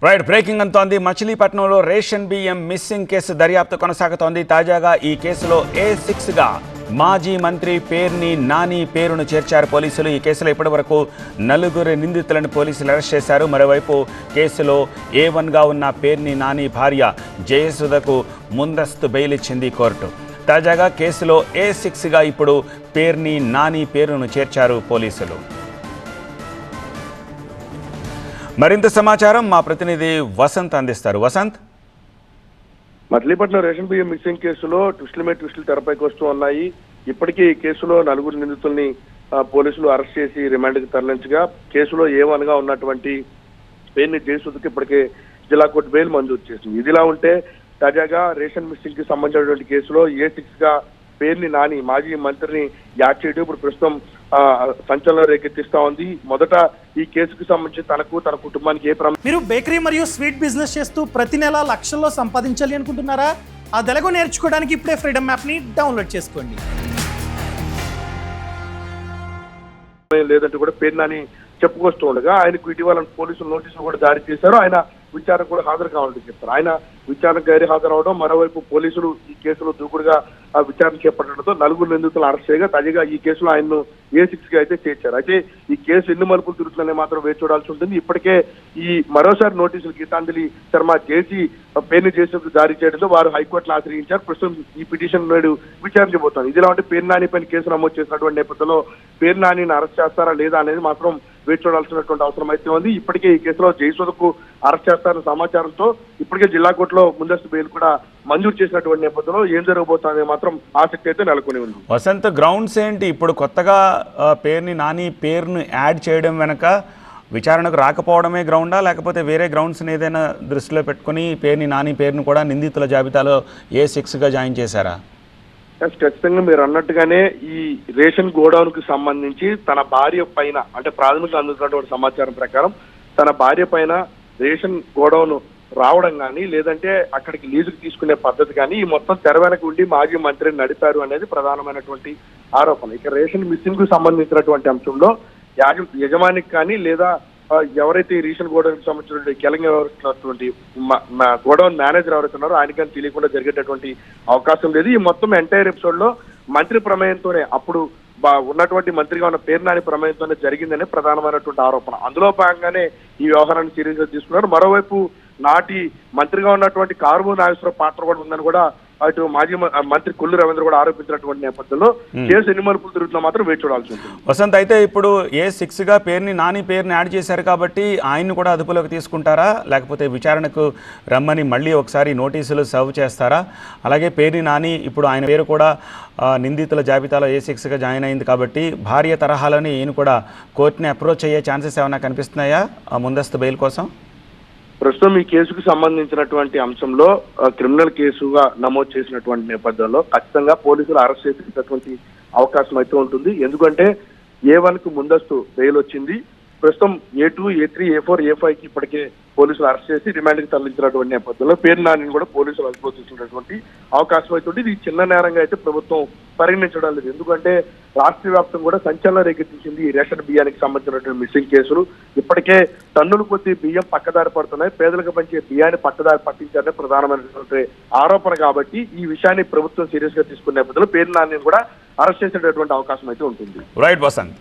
Right breaking అంటోంది. మచిలీపట్నంలో ration బియ్యం మిస్సింగ్ కేసు దర్యాప్తు కొనసాగుతోంది. తాజాగా ఈ కేసులో A6గా మాజీ మంత్రి పేర్ని నాని పేరును చేర్చారు పోలీసులు. ఈ కేసులో ఇప్పటివరకు 4 నిందితులను పోలీసులు అరెస్ట్ చేశారు. మరోవైపు కేసులో A1గా ఉన్న పేర్ని నాని భార్య జయసుధకు ముందస్తు బెయిల్ ఇచ్చింది కోర్టు. తాజాగా కేసులో A6గా ఇప్పుడు పేర్ని నాని పేరును చేర్చారు పోలీసులు. మరింత సమాచారం మా ప్రతినిధి వసంత్ అందిస్తారు. వసంత్, మచిలీపట్నం రేషన్ బియ్యం మిస్సింగ్ కేసులో ట్విస్టులు తెరపైకి వస్తూ ఉన్నాయి. ఇప్పటికీ ఈ కేసులో 4 నిందితుల్ని పోలీసులు అరెస్ట్ చేసి రిమాండ్కి తరలించగా కేసులో A1గా ఉన్నటువంటి పేర్ని జయసుధకి ఇప్పటికే జిల్లా కోర్టు బెయిల్ మంజూరు చేసింది. ఇదిలా ఉంటే తాజాగా రేషన్ మిస్సింగ్ కి సంబంధించినటువంటి కేసులో A6గా పేర్ని నాని మాజీ మంత్రిని యాడ్ చేయడం ఇప్పుడు ప్రస్తుతం సంచలనం రేకెత్తిస్తా ఉంది. మొదట ఈ కేసుకు సంబంధించి తనకు తన కుటుంబానికి మీరు బేకరీ మరియు స్వీట్ బిజినెస్ చేస్తూ ప్రతి నెల లక్షల్లో సంపాదించాలి అనుకుంటున్నారా? ఆ తెలుగు నేర్చుకోవడానికి ఇప్పుడే ఫ్రీడమ్ యాప్ ని డౌన్లోడ్ చేసుకోండి. లేదంటే కూడా పేర్నాని చెప్పుకొస్తూ ఉండగా ఆయనకు ఇటీవల పోలీసులు నోటీసులు కూడా జారీ చేశారు. ఆయన విచారణ కూడా హాజరు కావాలని చెప్తారు. ఆయన విచారణకు గైరు హాజరవడం, మరోవైపు పోలీసులు ఈ కేసులో దూకుడుగా విచారణ చేపట్టడంతో 4 నిందితులు అరెస్ట్ చేయగా తాజాగా ఈ కేసులో ఆయన్ను A6గా అయితే చేర్చారు. అయితే ఈ కేసు ఎన్ని మలుపులు తిరుగుతుందనే మాత్రం వేచి చూడాల్సి ఉంటుంది. ఇప్పటికే ఈ మరోసారి నోటీసులు గీతాంజలి శర్మ చేసి పేర్ని చేసేందుకు జారీ చేయడంతో వారు హైకోర్టును ఆశ్రయించారు. ప్రస్తుతం ఈ పిటిషన్ నేడు విచారించబోతోంది. ఇదిలా ఉంటే పేర్నాని పైన కేసు నమోదు చేసినటువంటి నేపథ్యంలో పేర్నానిని అరెస్ట్ చేస్తారా లేదా అనేది మాత్రం వేచి చూడాల్సినటువంటి అవసరం అయితే ఉంది. ఇప్పటికే ఈ కేసులో జయసుధకు అరెస్ట్ చేస్తారన్న సమాచారంతో ఇప్పటికే జిల్లా కోర్టులో ముందస్తు బెయిల్ కూడా మంజూరు చేసినటువంటి నేపథ్యంలో ఏం జరగబోతుంది మాత్రం ఆసక్తి అయితే నెలకొని ఉంది. వసంత్, గ్రౌండ్స్ ఏంటి? ఇప్పుడు కొత్తగా పేర్ని నాని పేరును యాడ్ చేయడం వెనక విచారణకు రాకపోవడమే గ్రౌండా, లేకపోతే వేరే గ్రౌండ్స్ని ఏదైనా దృష్టిలో పెట్టుకుని పేర్ని నాని పేరును కూడా నిందితుల జాబితాలో A6గా జాయిన్ చేశారా? ఖచ్చితంగా మీరు అన్నట్టుగానే ఈ రేషన్ గోడౌన్ కు సంబంధించి తన భార్య పైన, అంటే ప్రాథమికంగా అందుతున్నటువంటి సమాచారం ప్రకారం తన భార్య పైన రేషన్ గోడౌన్ రావడం కానీ లేదంటే అక్కడికి లీజుకు తీసుకునే పద్ధతి కానీ ఈ మొత్తం తెర వెనక ఉండి మాజీ మంత్రిని నడిపారు అనేది ప్రధానమైనటువంటి ఆరోపణ. ఇక రేషన్ మిస్సింగ్ కు సంబంధించినటువంటి అంశంలో యజమానికి కానీ లేదా ఎవరైతే రేషన్ గోడౌన్ కి సంబంధించినటువంటి కీలకంగా వ్యవహరిస్తున్నటువంటి గోడౌన్ మేనేజర్ ఎవరైతే ఉన్నారో ఆయనకని తెలియకుండా జరిగేటటువంటి అవకాశం లేదు. ఈ మొత్తం ఎంటైర్ ఎపిసోడ్ లో మంత్రి ప్రమేయంతోనే, అప్పుడు ఉన్నటువంటి మంత్రిగా ఉన్న పేర్నాని ప్రమేయంతోనే జరిగిందనే ప్రధానమైనటువంటి ఆరోపణ. అందులో భాగంగానే ఈ వ్యవహారాన్ని సీరియస్ గా తీసుకున్నారు. మరోవైపు నాటి మంత్రిగా ఉన్నటువంటి కారుమూ నాగేశ్వరరావు పాత్ర కూడా ఉందని కూడా అటు మాజీ మంత్రి కొల్లు రవీంద్ర కూడా ఆరోపించినటువంటి నేపథ్యంలో కేసు ఎన్ని మలుపులు తిరుగుతున్నా మాత్రం వేచి చూడాల్సి ఉంటుంది. వసంత్, అయితే ఇప్పుడు A6గా పేరుని నాని పేరుని యాడ్ చేశారు కాబట్టి ఆయన్ని కూడా అదుపులోకి తీసుకుంటారా, లేకపోతే విచారణకు రమ్మని మళ్ళీ ఒకసారి నోటీసులు సర్వ్ చేస్తారా? అలాగే పేర్ని నాని ఇప్పుడు ఆయన పేరు కూడా నిందితుల జాబితాలో A6గా జాయిన్ అయింది కాబట్టి భార్య తరహాలోనే ఈయన కూడా కోర్టుని అప్రోచ్ అయ్యే ఛాన్సెస్ ఏమైనా కనిపిస్తున్నాయా ముందస్తు బెయిల్ కోసం? ప్రస్తుతం ఈ కేసుకు సంబంధించినటువంటి అంశంలో క్రిమినల్ కేసుగా నమోదు చేసినటువంటి నేపథ్యంలో ఖచ్చితంగా పోలీసులు అరెస్ట్ చేసేటటువంటి అవకాశం అయితే ఉంటుంది. ఎందుకంటే A1కు ముందస్తు బెయిల్ వచ్చింది. ప్రస్తుతం A2, A3, A4, A5కి ఇప్పటికే పోలీసులు అరెస్ట్ చేసి రిమాండ్కి తరలించినటువంటి నేపథ్యంలో పేర్ని నానిని కూడా పోలీసులు అదుపులో తీసుకున్నటువంటి అవకాశం అయితే ఉంది. ఇది చిన్న నేరంగా అయితే ప్రభుత్వం పరిగణించడం లేదు. ఎందుకంటే రాష్ట్ర వ్యాప్తంగా కూడా సంచలనం రేకెత్తించింది ఈ రేషన్ బియ్యానికి సంబంధించినటువంటి మిస్సింగ్ కేసులు. ఇప్పటికే టన్నుల కొద్ది బియ్యం పక్కదారి పడుతున్నాయి, పేదలకు పంచే బియ్యాన్ని పక్కదారి పట్టించారనే ప్రధానమైనటువంటి ఆరోపణ. కాబట్టి ఈ విషయాన్ని ప్రభుత్వం సీరియస్ గా తీసుకునే నేపథ్యంలో పేర్ని నానిని కూడా అరెస్ట్ చేసేటటువంటి అవకాశం అయితే ఉంటుంది. రైట్ వసంత్.